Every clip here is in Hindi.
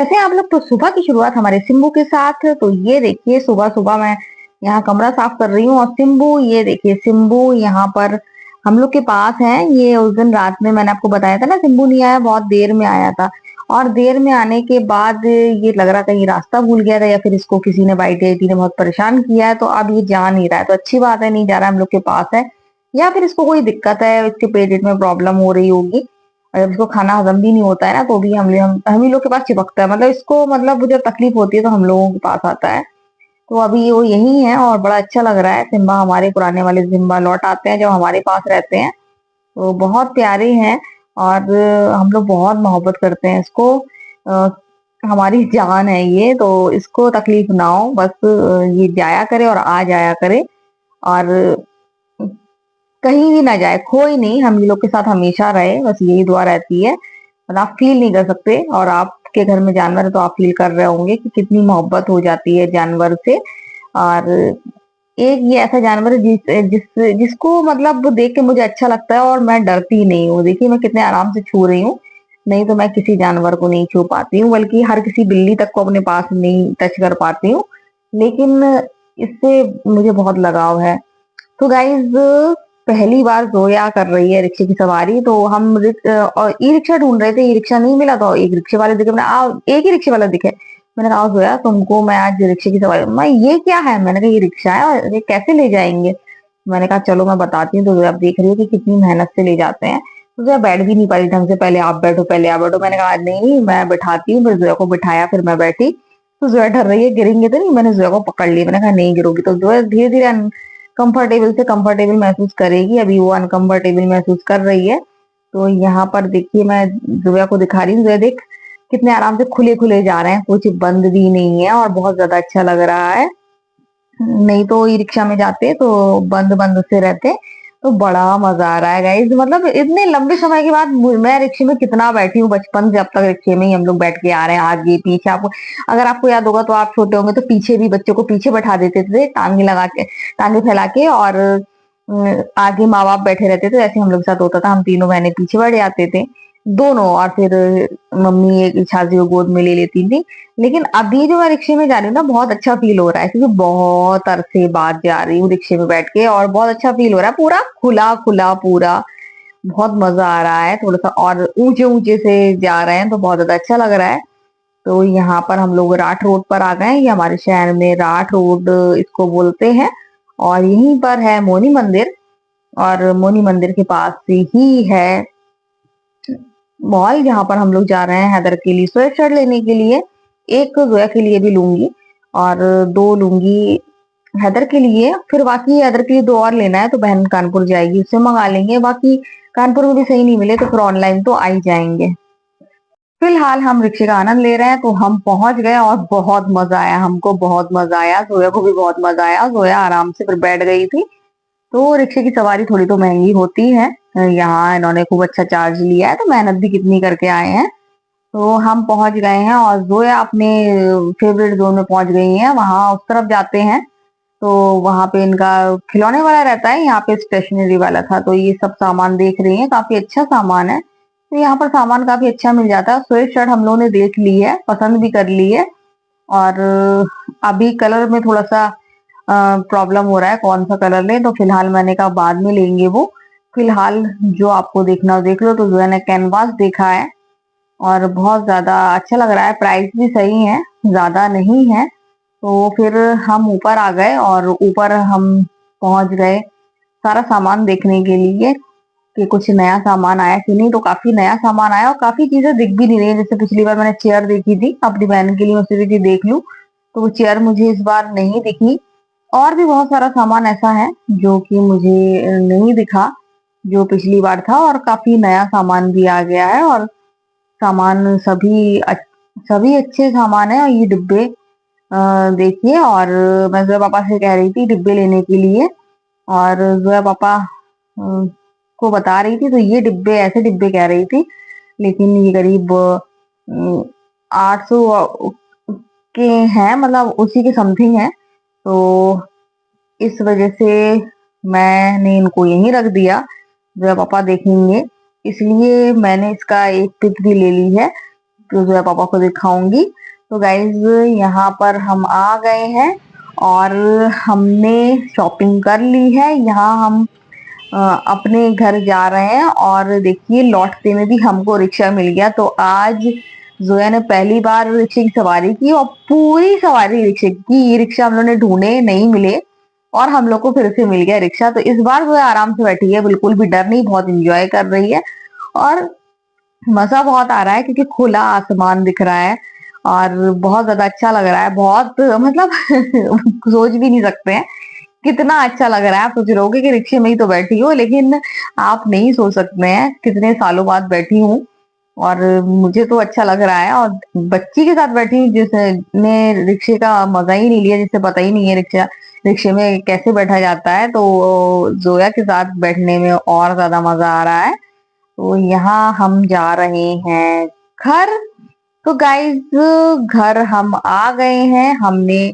कहते हैं आप लोग। तो सुबह की शुरुआत हमारे सिम्बू के साथ। तो ये देखिए सुबह सुबह मैं यहाँ कमरा साफ कर रही हूँ और सिम्बू, ये देखिए सिम्बू यहाँ पर हम लोग के पास है। ये उस दिन रात में मैंने आपको बताया था ना, सिम्बू नहीं आया, बहुत देर में आया था। और देर में आने के बाद ये लग रहा कहीं रास्ता भूल गया था या फिर इसको किसी ने बाइटी ने बहुत परेशान किया है, तो अब ये जा नहीं रहा है। तो अच्छी बात है, नहीं जा रहा है, हम लोग के पास है। या फिर इसको कोई दिक्कत है, इसके पेट में प्रॉब्लम हो रही होगी। और जब इसको खाना हजम भी नहीं होता है ना, तो भी हम ही लोग के पास चिपकता है। मतलब इसको, मतलब जब तकलीफ होती है तो हम लोगों के पास आता है। तो अभी वो यही है और बड़ा अच्छा लग रहा है। सिम्बा, हमारे पुराने वाले सिम्बा लौट आते हैं जब हमारे पास रहते हैं। तो बहुत प्यारे हैं और हम लोग बहुत मोहब्बत करते हैं इसको। अ, हमारी जान है ये, तो इसको तकलीफ ना हो बस। ये जाया करे और आ जाया करे और कहीं भी ना जाए, खोई नहीं, हम लोग के साथ हमेशा रहे, बस यही दुआ रहती है। और आप फील नहीं कर सकते, और आपके घर में जानवर है तो आप फील कर रहे होंगे कि कितनी मोहब्बत हो जाती है जानवर से। और एक ये ऐसा जानवर है जिसको मतलब देख के मुझे अच्छा लगता है और मैं डरती नहीं हूँ। देखिए मैं कितने आराम से छू रही हूँ। नहीं तो मैं किसी जानवर को नहीं छू पाती हूँ, बल्कि हर किसी बिल्ली तक को अपने पास नहीं टच कर पाती हूँ। लेकिन इससे मुझे बहुत लगाव है। तो गाइज, पहली बार जोया कर रही है रिक्शे की सवारी। तो हम और ई रिक्शा ढूंढ रहे थे, ई रिक्शा नहीं मिला, तो एक रिक्शे वाले दिखे। मैंने एक ही रिक्शे वाला दिखे। मैंने कहा जोया, तुमको मैं आज रिक्शे की सवारी, मैं ये क्या है, मैंने कहा ये रिक्शा है और ये कैसे ले जाएंगे। मैंने कहा चलो मैं बताती हूँ। तो जोया आप देख रही हो कि कितनी मेहनत से ले जाते हैं। तो जोया बैठ भी नहीं पाई ढंग से, पहले आप बैठो पहले आप बैठो। मैंने कहा नहीं नहीं मैं बैठाती हूँ। फिर जोया को बिठाया, फिर मैं बैठी। तो जोया डर रही है गिरेंगे तो नहीं। मैंने जोया को पकड़ लिया, मैंने कहा नहीं गिरोगी। तो जोया धीरे धीरे कंफर्टेबल से कंफर्टेबल महसूस करेगी। अभी वो अनकंफर्टेबल महसूस कर रही है। तो यहाँ पर देखिए मैं जुबिया को दिखा रही हूँ। जुबिया देख, कितने आराम से खुले खुले जा रहे हैं, कुछ बंद भी नहीं है और बहुत ज्यादा अच्छा लग रहा है। नहीं तो ई रिक्शा में जाते तो बंद बंद से रहते। तो बड़ा मजा आ रहा है गाइज। मतलब इतने लंबे समय के बाद मैं रिक्शे में कितना बैठी हूँ, बचपन से अब तक रिक्शे में ही हम लोग बैठ के आ रहे हैं, आगे पीछे। आपको अगर आपको याद होगा तो आप छोटे होंगे तो पीछे भी बच्चों को पीछे बैठा देते थे, टांगे लगा के, टांगे फैला के। और आगे माँ बाप बैठे रहते थे। ऐसे हम लोग के साथ होता था, हम तीनों बहनें पीछे बैठ जाते थे दोनों, और फिर मम्मी एक छाजी को गोद में ले लेती थी। लेकिन अभी जो मैं रिक्शे में जा रही हूँ ना, बहुत अच्छा फील हो रहा है, क्योंकि बहुत अरसे बाद जा रही हूँ रिक्शे में बैठ के और बहुत अच्छा फील हो रहा है। पूरा खुला खुला पूरा, बहुत मजा आ रहा है। थोड़ा सा और ऊंचे ऊंचे से जा रहे हैं तो बहुत ज्यादा अच्छा लग रहा है। तो यहाँ पर हम लोग राठ रोड पर आ गए हैं। ये हमारे शहर में राठ रोड इसको बोलते हैं। और यहीं पर है मोनी मंदिर, और मोनी मंदिर के पास से ही है मॉल, जहाँ पर हम लोग जा रहे हैं हैदर के लिए स्वेट शर्ट लेने के लिए। एक जोया के लिए भी लूंगी और दो लूंगी हैदर के लिए। फिर बाकी हैदर के लिए दो और लेना है, तो बहन कानपुर जाएगी, उससे मंगा लेंगे। बाकी कानपुर में भी सही नहीं मिले तो फिर ऑनलाइन तो आ ही जाएंगे। फिलहाल हम रिक्शे का आनंद ले रहे हैं। तो हम पहुंच गए और बहुत मजा आया, हमको बहुत मजा आया, जोया को भी बहुत मजा आया। जोया आराम से फिर बैठ गई थी। तो रिक्शे की सवारी थोड़ी तो महंगी होती है। यहाँ इन्होंने खूब अच्छा चार्ज लिया है, तो मेहनत भी कितनी करके आए हैं। तो हम पहुंच गए हैं और जोया अपने फेवरेट जोन में पहुंच गई हैं। वहां उस तरफ जाते हैं तो वहां पे इनका खिलौने वाला रहता है, यहाँ पे स्टेशनरी वाला था। तो ये सब सामान देख रही हैं, काफी अच्छा सामान है। तो यहाँ पर सामान काफी अच्छा मिल जाता है। स्वेट शर्ट हम लोगों ने देख ली है, पसंद भी कर ली है। और अभी कलर में थोड़ा सा प्रॉब्लम हो रहा है, कौन सा कलर लें। तो फिलहाल मैंने कहा बाद में लेंगे वो। फिलहाल जो आपको देखना हो देख लो। तो जो है ना कैनवास देखा है और बहुत ज्यादा अच्छा लग रहा है, प्राइस भी सही है, ज्यादा नहीं है। तो फिर हम ऊपर आ गए और ऊपर हम पहुंच गए सारा सामान देखने के लिए कि कुछ नया सामान आया कि नहीं। तो काफी नया सामान आया और काफी चीजें दिख भी नहीं रही है। जैसे पिछली बार मैंने चेयर देखी थी अपनी बहन के लिए, मैं सोची थी देख लूं, तो वो चेयर मुझे इस बार नहीं दिखी। और भी बहुत सारा सामान ऐसा है जो कि मुझे नहीं दिखा, जो पिछली बार था। और काफी नया सामान भी आ गया है। और सामान सभी अच्छे सामान है। और ये डिब्बे देखिए। और मैं जोया पापा से कह रही थी डिब्बे लेने के लिए, और जोया पापा को बता रही थी। तो ये डिब्बे, ऐसे डिब्बे कह रही थी, लेकिन ये करीब 800 के हैं, मतलब उसी के समथिंग है। तो इस वजह से मैंने इनको यहीं रख दिया, जब पापा देखेंगे, इसलिए मैंने इसका एक पिक भी ले ली है। जो है पापा को दिखाऊंगी। तो गाइज यहाँ पर हम आ गए हैं और हमने शॉपिंग कर ली है। यहाँ हम अपने घर जा रहे हैं और देखिए लौटते में भी हमको रिक्शा मिल गया। तो आज जोया ने पहली बार रिक्शे की सवारी की और पूरी सवारी रिक्शे की। ये रिक्शा हम लोग ने ढूंढे, नहीं मिले और हम लोग को फिर से मिल गया रिक्शा। तो इस बार जोया आराम से बैठी है, बिल्कुल भी डर नहीं, बहुत इंजॉय कर रही है और मजा बहुत आ रहा है क्योंकि खुला आसमान दिख रहा है और बहुत ज्यादा अच्छा लग रहा है। बहुत मतलब सोच भी नहीं सकते हैं कितना अच्छा लग रहा है। आप सोच रहे होगे कि रिक्शे में ही तो बैठी हो, लेकिन आप नहीं सोच सकते हैं कितने सालों बाद बैठी हूँ और मुझे तो अच्छा लग रहा है। और बच्ची के साथ बैठी हूँ जिसने रिक्शे का मजा ही नहीं लिया, जिसे पता ही नहीं है रिक्शे में कैसे बैठा जाता है। तो जोया के साथ बैठने में और ज्यादा मजा आ रहा है। तो यहाँ हम जा रहे हैं घर। तो गाइज घर हम आ गए हैं, हमने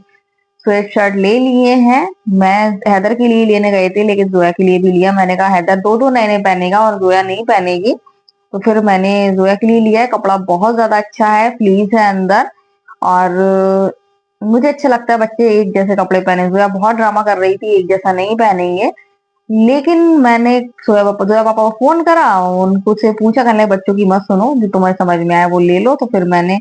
स्वेट शर्ट ले लिए हैं। मैं हैदर के लिए लेने गए थे लेकिन जोया के लिए भी लिया। मैंने कहा हैदर दो दो नए नए पहनेगा और जोया नहीं पहनेगी, तो फिर मैंने जोया के लिए लिया है। कपड़ा बहुत ज्यादा अच्छा है, फ्लीस है अंदर और मुझे अच्छा लगता है बच्चे एक जैसे कपड़े पहने। जोया बहुत ड्रामा कर रही थी एक जैसा नहीं पहनेंगे, लेकिन मैंने जोया पापा को फोन करा, उनको से पूछा, कहने लगे बच्चों की मत सुनो, जो तुम्हें समझ में आया वो ले लो। तो फिर मैंने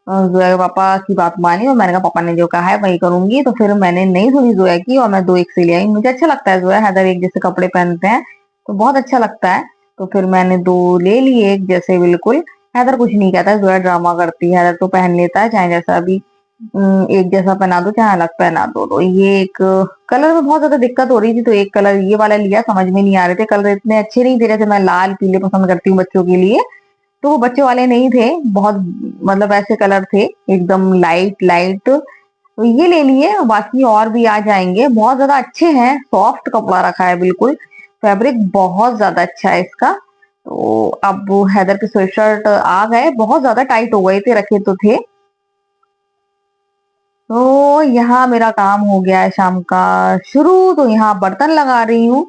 जोया के पापा की बात मानी और मैंने कहा पापा ने जो कहा है वही करूंगी। तो फिर मैंने नहीं सुनी जोया की और मैं दो एक से ले आई। मुझे अच्छा लगता है जोया हैदर एक जैसे कपड़े पहनते हैं तो बहुत अच्छा लगता है। तो फिर मैंने दो ले लिए एक जैसे बिल्कुल। हैदर कुछ नहीं कहता है, जोया ड्रामा करती है। हैदर तो पहन लेता है चाहे जैसा भी एक जैसा पहना दो चाहे अलग पहना दो। तो ये एक कलर में बहुत ज्यादा दिक्कत हो रही थी तो एक कलर ये वाला लिया, समझ में नहीं आ रहे थे कलर, इतने अच्छे नहीं दे रहे थे। मैं लाल पीले पसंद करती हूँ बच्चों के लिए, तो वो बच्चे वाले नहीं थे, बहुत मतलब ऐसे कलर थे एकदम लाइट लाइट। तो ये ले लिए, बाकी और भी आ जाएंगे। बहुत ज्यादा अच्छे हैं, सॉफ्ट कपड़ा रखा है बिल्कुल, फैब्रिक बहुत ज्यादा अच्छा है इसका। तो अब हैदर के स्वेटशर्ट आ गए, बहुत ज्यादा टाइट हो गए थे, रखे तो थे। तो यहाँ मेरा काम हो गया है शाम का शुरू। तो यहाँ बर्तन लगा रही हूँ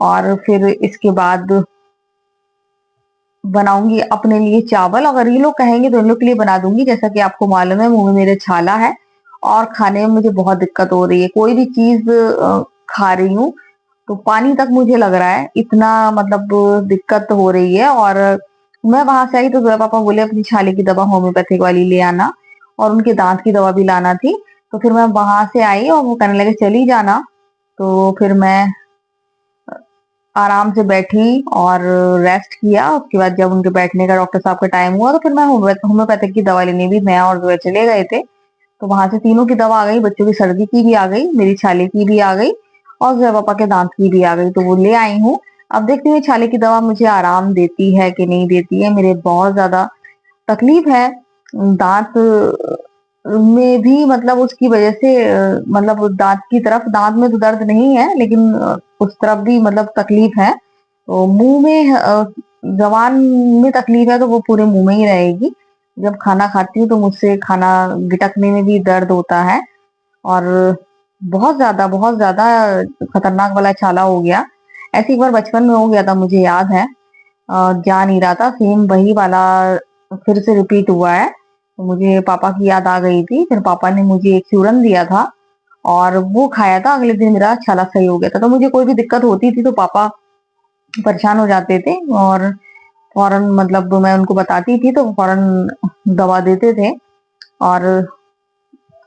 और फिर इसके बाद बनाऊंगी अपने लिए चावल। अगर ये लोग कहेंगे तो इन लोग के लिए बना दूंगी। जैसा कि आपको मालूम है मुंह में मेरे छाला है और खाने में मुझे बहुत दिक्कत हो रही है। कोई भी चीज खा रही हूँ तो पानी तक मुझे लग रहा है, इतना मतलब दिक्कत हो रही है। और मैं वहां से आई तो जोया पापा बोले अपनी छाले की दवा होम्योपैथिक वाली ले आना और उनके दांत की दवा भी लाना थी। तो फिर मैं वहां से आई और वो कहने लगे चली जाना। तो फिर मैं आराम से बैठी और रेस्ट किया। उसके बाद जब उनके बैठने का डॉक्टर साहब का टाइम हुआ तो फिर मैं होम्योपैथिक की दवा लेने भी मैं और जोया चले गए थे। तो वहां से तीनों की दवा आ गई, बच्चों की सर्दी की भी आ गई, मेरी छाले की भी आ गई और जोया पापा के दांत की भी आ गई। तो वो ले आई हूँ। अब देखती हूँ छाले की दवा मुझे आराम देती है कि नहीं देती है। मेरे बहुत ज्यादा तकलीफ है दांत में भी, मतलब उसकी वजह से मतलब दांत की तरफ, दांत में तो दर्द नहीं है लेकिन उस तरफ भी मतलब तकलीफ है। तो मुंह में जबान में तकलीफ है तो वो पूरे मुंह में ही रहेगी। जब खाना खाती हूँ तो मुझसे खाना गिटकने में भी दर्द होता है और बहुत ज्यादा खतरनाक वाला छाला हो गया। ऐसे एक बार बचपन में हो गया था, मुझे याद है, जा नहीं रहा था, सेम वही वाला फिर से रिपीट हुआ है। तो मुझे पापा की याद आ गई थी, फिर पापा ने मुझे एक चूरन दिया था और वो खाया था, अगले दिन मेरा छाला सही हो गया था। तो मुझे कोई भी दिक्कत होती थी तो पापा परेशान हो जाते थे और फौरन मतलब मैं उनको बताती थी तो फौरन दवा देते थे और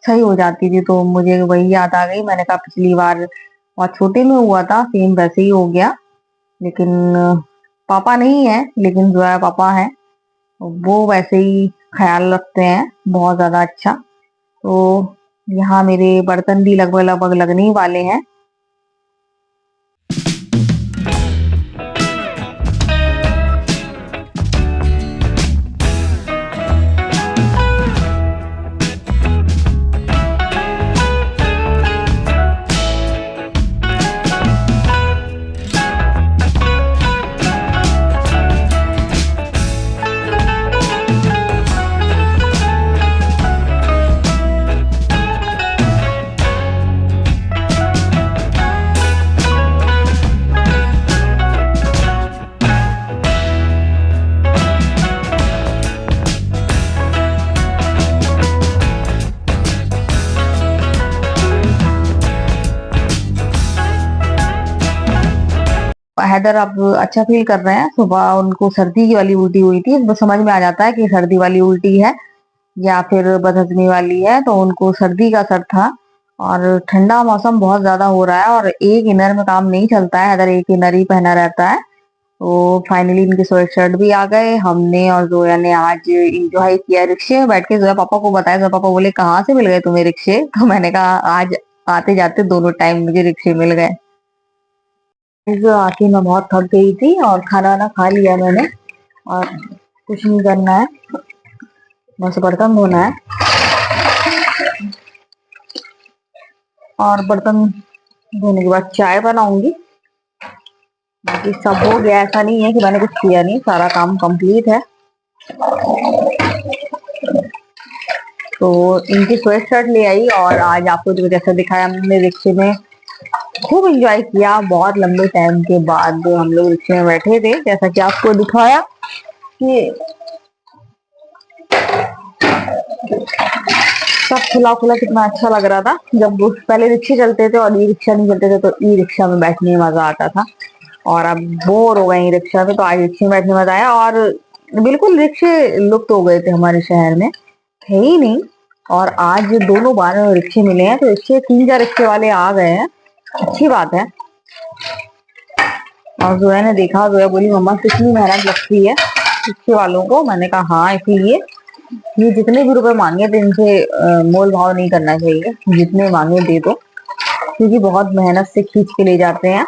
सही हो जाती थी। तो मुझे वही याद आ गई। मैंने कहा पिछली बार बहुत छोटे में हुआ था, सेम वैसे ही हो गया। लेकिन पापा नहीं है, लेकिन जो है पापा है वो वैसे ही ख्याल रखते हैं बहुत ज्यादा अच्छा। तो यहाँ मेरे बर्तन भी लगभग लगभग लगने ही वाले हैं। हैदर अब अच्छा फील कर रहे हैं। सुबह उनको सर्दी की वाली उल्टी हुई थी, बस समझ में आ जाता है कि सर्दी वाली उल्टी है या फिर बदहजमी वाली है, तो उनको सर्दी का असर था। और ठंडा मौसम बहुत ज्यादा हो रहा है और एक इनर में काम नहीं चलता है, हैदर एक इनर ही पहना रहता है। तो फाइनली इनके स्वेट शर्ट भी आ गए। हमने और जोया ने आज इंजॉय किया रिक्शे में बैठ के। जोया पापा को बताया, जोया पापा बोले कहाँ से मिल गए तुम्हें रिक्शे? तो मैंने कहा आज आते जाते दोनों टाइम मुझे रिक्शे मिल गए। जो आके मैं बहुत थक गई थी और खाना वाना खा लिया मैंने, और कुछ नहीं करना है, बस बर्तन धोना है। और बर्तन धोने के बाद चाय बनाऊंगी। बाकी सब हो गया, ऐसा नहीं है कि मैंने कुछ किया नहीं, सारा काम कंप्लीट है। तो इनकी स्वेट शर्ट ले आई और आज आपको जो जैसा दिखाया हमने रिक्शे में खूब एंजॉय किया। बहुत लंबे टाइम के बाद हम लोग रिक्शे में बैठे थे, जैसा कि आपको दिखाया कि सब खुला खुला कितना अच्छा लग रहा था। जब पहले रिक्शे चलते थे और ई रिक्शा नहीं चलते थे तो ई रिक्शा में बैठने में मजा आता था, और अब बोर हो गए ई रिक्शा में, तो आज रिक्शे में बैठने में मजा आया। और बिल्कुल रिक्शे लुप्त हो गए थे हमारे शहर में, थे ही नहीं। और आज दोनों बार रिक्शे मिले हैं, तो रिक्शे 3-4 रिक्शे वाले आ गए हैं, अच्छी बात है। और जोया ने देखा, जोया बोली मम्मा कितनी मेहनत लगती है रिक्शे वालों को। मैंने कहा हाँ, इसीलिए ये जितने भी रुपए मांगे तो इनसे मोल भाव नहीं करना चाहिए, जितने मांगे दे दो, क्योंकि बहुत मेहनत से खींच के ले जाते हैं।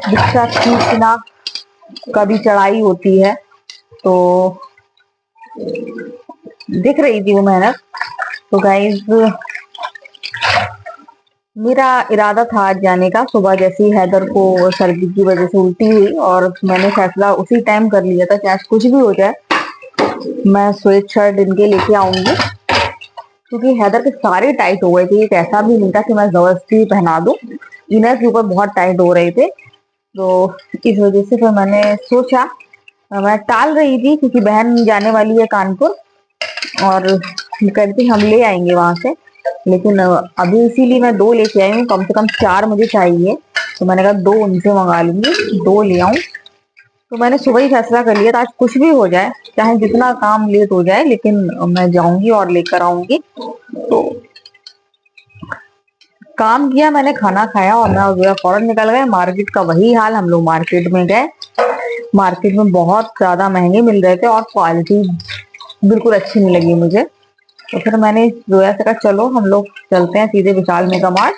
रिक्शा खींचना कभी चढ़ाई होती है, तो दिख रही थी वो मेहनत। तो गाइस मेरा इरादा था आज जाने का। सुबह जैसे ही हैदर को सर्दी की वजह से उल्टी हुई और मैंने फैसला उसी टाइम कर लिया था कि आज कुछ भी हो जाए मैं स्वेट शर्ट इनके लेके आऊंगी, क्योंकि हैदर के सारे टाइट हो गए थे। एक ऐसा भी नहीं था कि मैं जबरदस्ती पहना दूं, इनर के ऊपर बहुत टाइट हो रहे थे। तो इस वजह से फिर मैंने सोचा, मैं टाल रही थी क्योंकि बहन जाने वाली है कानपुर और कहती हम ले आएंगे वहां से, लेकिन अभी इसीलिए मैं 2 लेके आई हूँ, कम से कम 4 मुझे चाहिए। तो मैंने कहा 2 उनसे मंगा लूंगी, 2 ले आऊं। तो मैंने सुबह ही फैसला कर लिया था आज कुछ भी हो जाए, चाहे जितना काम लेट हो जाए, लेकिन मैं जाऊंगी और लेकर आऊंगी। तो काम किया मैंने, खाना खाया और मैं और जोया फौरन निकल गए। मार्केट का वही हाल, हम लोग मार्केट में गए। मार्केट में बहुत ज्यादा महंगे मिल रहे थे और क्वालिटी बिल्कुल अच्छी नहीं लगी मुझे। तो फिर मैंने जोया से कहा चलो हम लोग चलते हैं सीधे विशाल मेगा मार्ट।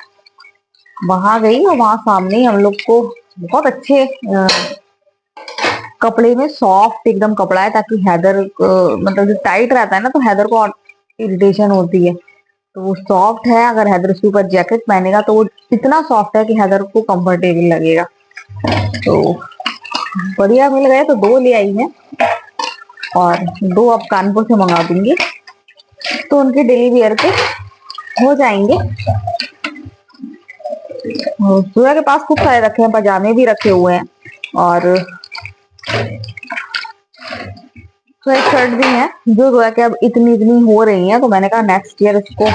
वहां गई और वहां सामने ही हम लोग को बहुत अच्छे कपड़े में सॉफ्ट एकदम कपड़ा है, ताकि हैदर मतलब जो टाइट रहता है ना तो हैदर को इरिटेशन होती है। तो वो सॉफ्ट है, अगर हैदर उसके ऊपर जैकेट पहनेगा तो वो इतना सॉफ्ट है कि हैदर को कंफर्टेबल लगेगा। तो बढ़िया मिल गए, तो 2 ले आई हैं और 2 अब कानपुर से मंगा दूंगी, तो उनके डेली वेयर के हो जाएंगे। सूर्या के पास खूब सारे रखे हैं, पजामे भी रखे हुए हैं और स्वेट शर्ट भी है, जो जोया के अब इतनी इतनी हो रही है। तो मैंने कहा नेक्स्ट ईयर इसको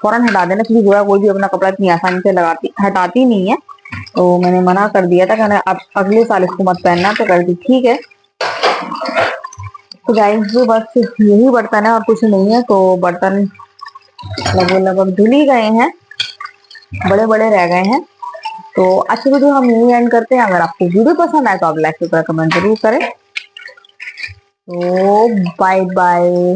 फौरन हटा देना, क्योंकि जोया कोई भी अपना कपड़ा इतनी आसानी से हटाती नहीं है। तो मैंने मना कर दिया था कि अब अगले साल इसको मत पहनना, तो कर दी ठीक है। तो गाइस बस यही बर्तन है और कुछ नहीं है। तो बर्तन लगभग धुल ही गए हैं, बड़े बड़े रह गए हैं। तो अच्छी वीडियो हम यही एंड करते हैं। अगर आपको वीडियो पसंद आए तो आप लाइक शेयर कमेंट जरूर करें। तो बाय बाय।